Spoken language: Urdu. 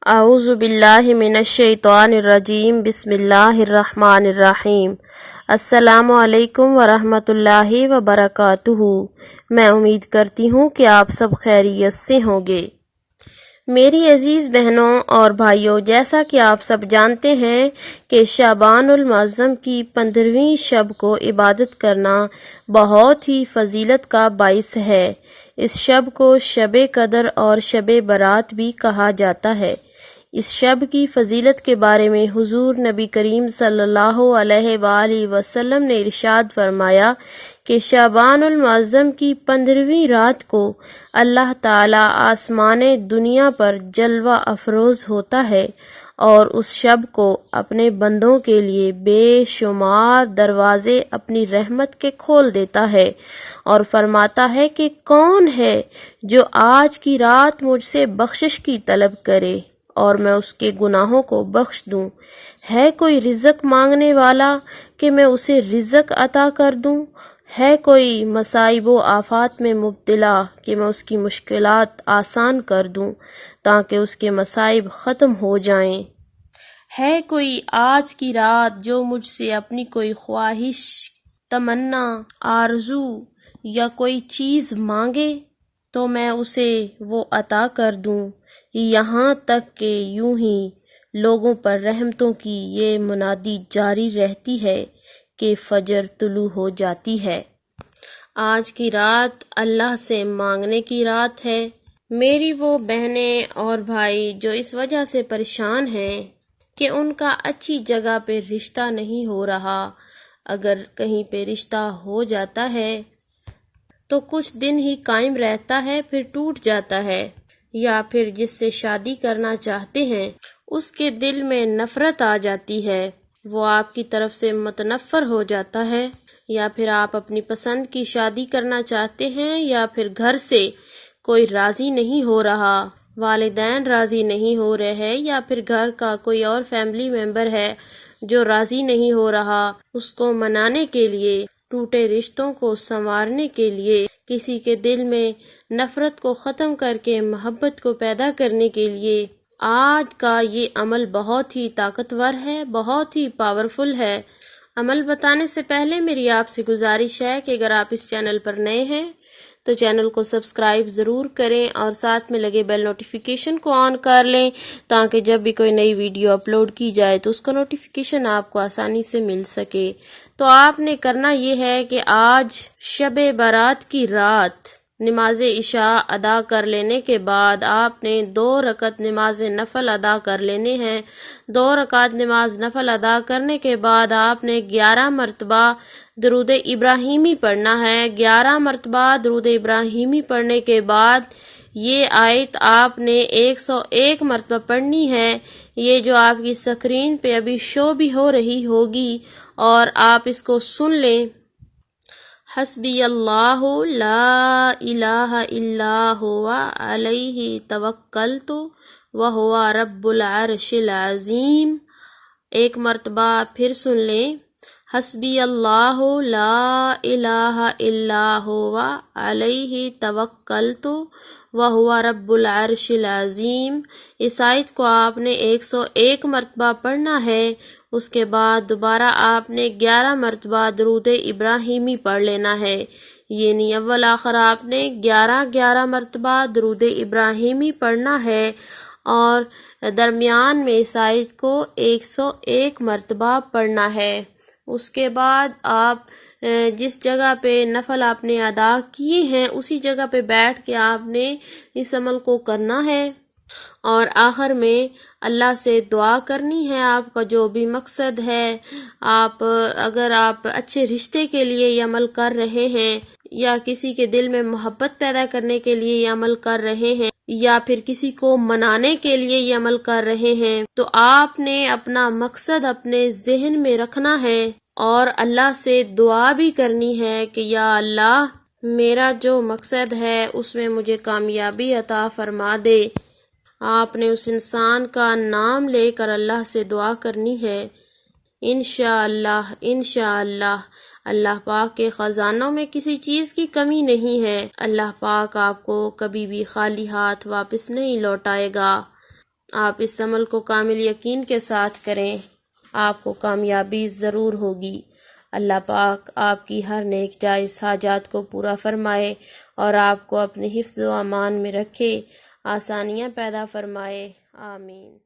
اعوذ باللہ من الشیطان الرجیم بسم اللہ الرحمن الرحیم۔ السلام علیکم ورحمۃ اللہ وبرکاتہ۔ میں امید کرتی ہوں کہ آپ سب خیریت سے ہوں گے۔ میری عزیز بہنوں اور بھائیوں، جیسا کہ آپ سب جانتے ہیں کہ شعبان المعظم کی 15ویں شب کو عبادت کرنا بہت ہی فضیلت کا باعث ہے۔ اس شب کو شب قدر اور شب برات بھی کہا جاتا ہے۔ اس شب کی فضیلت کے بارے میں حضور نبی کریم صلی اللہ علیہ وآلہ وسلم نے ارشاد فرمایا کہ شعبان المعظم کی 15ویں رات کو اللہ تعالی آسمان دنیا پر جلوہ افروز ہوتا ہے اور اس شب کو اپنے بندوں کے لیے بے شمار دروازے اپنی رحمت کے کھول دیتا ہے اور فرماتا ہے کہ کون ہے جو آج کی رات مجھ سے بخشش کی طلب کرے اور میں اس کے گناہوں کو بخش دوں۔ ہے کوئی رزق مانگنے والا کہ میں اسے رزق عطا کر دوں؟ ہے کوئی مصائب و آفات میں مبتلا کہ میں اس کی مشکلات آسان کر دوں تاکہ اس کے مصائب ختم ہو جائیں؟ ہے کوئی آج کی رات جو مجھ سے اپنی کوئی خواہش، تمنا، آرزو یا کوئی چیز مانگے تو میں اسے وہ عطا کر دوں؟ یہاں تک کہ یوں ہی لوگوں پر رحمتوں کی یہ منادی جاری رہتی ہے کہ فجر طلوع ہو جاتی ہے۔ آج کی رات اللہ سے مانگنے کی رات ہے۔ میری وہ بہنیں اور بھائی جو اس وجہ سے پریشان ہیں کہ ان کا اچھی جگہ پہ رشتہ نہیں ہو رہا، اگر کہیں پہ رشتہ ہو جاتا ہے تو کچھ دن ہی قائم رہتا ہے، پھر ٹوٹ جاتا ہے، یا پھر جس سے شادی کرنا چاہتے ہیں اس کے دل میں نفرت آ جاتی ہے، وہ آپ کی طرف سے متنفر ہو جاتا ہے، یا پھر آپ اپنی پسند کی شادی کرنا چاہتے ہیں، یا پھر گھر سے کوئی راضی نہیں ہو رہا، والدین راضی نہیں ہو رہے ہیں، یا پھر گھر کا کوئی اور فیملی ممبر ہے جو راضی نہیں ہو رہا، اس کو منانے کے لیے، ٹوٹے رشتوں کو سنوارنے کے لیے، کسی کے دل میں نفرت کو ختم کر کے محبت کو پیدا کرنے کے لیے آج کا یہ عمل بہت ہی طاقتور ہے، بہت ہی پاورفل ہے۔ عمل بتانے سے پہلے میری آپ سے گزارش ہے کہ اگر آپ اس چینل پر نئے ہیں تو چینل کو سبسکرائب ضرور کریں اور ساتھ میں لگے بیل نوٹیفیکیشن کو آن کر لیں تاکہ جب بھی کوئی نئی ویڈیو اپلوڈ کی جائے تو اس کا نوٹیفیکیشن آپ کو آسانی سے مل سکے۔ تو آپ نے کرنا یہ ہے کہ آج شب برات کی رات نماز عشاء ادا کر لینے کے بعد آپ نے 2 رکعت نماز نفل ادا کر لینے ہیں۔ 2 رکعت نماز نفل ادا کرنے کے بعد آپ نے 11 مرتبہ درود ابراہیمی پڑھنا ہے۔ 11 مرتبہ درود ابراہیمی پڑھنے کے بعد یہ آیت آپ نے 101 مرتبہ پڑھنی ہے، یہ جو آپ کی سکرین پہ ابھی شو بھی ہو رہی ہوگی، اور آپ اس کو سن لیں۔ حسبی اللہ لا الہ الا هو علیہ توکلت وہو رب العرش العظیم۔ ایک مرتبہ پھر سن لیں۔ حسبی اللہ لا الہ الا هو علیہ توکلت وہو رب العرش العظیم۔ اس آیت کو آپ نے 101 مرتبہ پڑھنا ہے۔ اس کے بعد دوبارہ آپ نے 11 مرتبہ درود ابراہیمی پڑھ لینا ہے، یعنی اول آخر آپ نے 11 مرتبہ درود ابراہیمی پڑھنا ہے، اور درمیان میں اس آیت کو 101 مرتبہ پڑھنا ہے۔ اس کے بعد آپ جس جگہ پہ نفل آپ نے ادا کیے ہیں اسی جگہ پہ بیٹھ کے آپ نے اس عمل کو کرنا ہے، اور آخر میں اللہ سے دعا کرنی ہے۔ آپ کا جو بھی مقصد ہے، اگر آپ اچھے رشتے کے لیے یہ عمل کر رہے ہیں، یا کسی کے دل میں محبت پیدا کرنے کے لیے یہ عمل کر رہے ہیں، یا پھر کسی کو منانے کے لیے یہ عمل کر رہے ہیں، تو آپ نے اپنا مقصد اپنے ذہن میں رکھنا ہے اور اللہ سے دعا بھی کرنی ہے کہ یا اللہ میرا جو مقصد ہے اس میں مجھے کامیابی عطا فرما دے۔ آپ نے اس انسان کا نام لے کر اللہ سے دعا کرنی ہے۔ انشاءاللہ انشاءاللہ اللہ پاک کے خزانوں میں کسی چیز کی کمی نہیں ہے۔ اللہ پاک آپ کو کبھی بھی خالی ہاتھ واپس نہیں لوٹائے گا۔ آپ اس عمل کو کامل یقین کے ساتھ کریں، آپ کو کامیابی ضرور ہوگی۔ اللہ پاک آپ کی ہر نیک جائز حاجات کو پورا فرمائے اور آپ کو اپنے حفظ و امان میں رکھے، آسانیاں پیدا فرمائے، آمین۔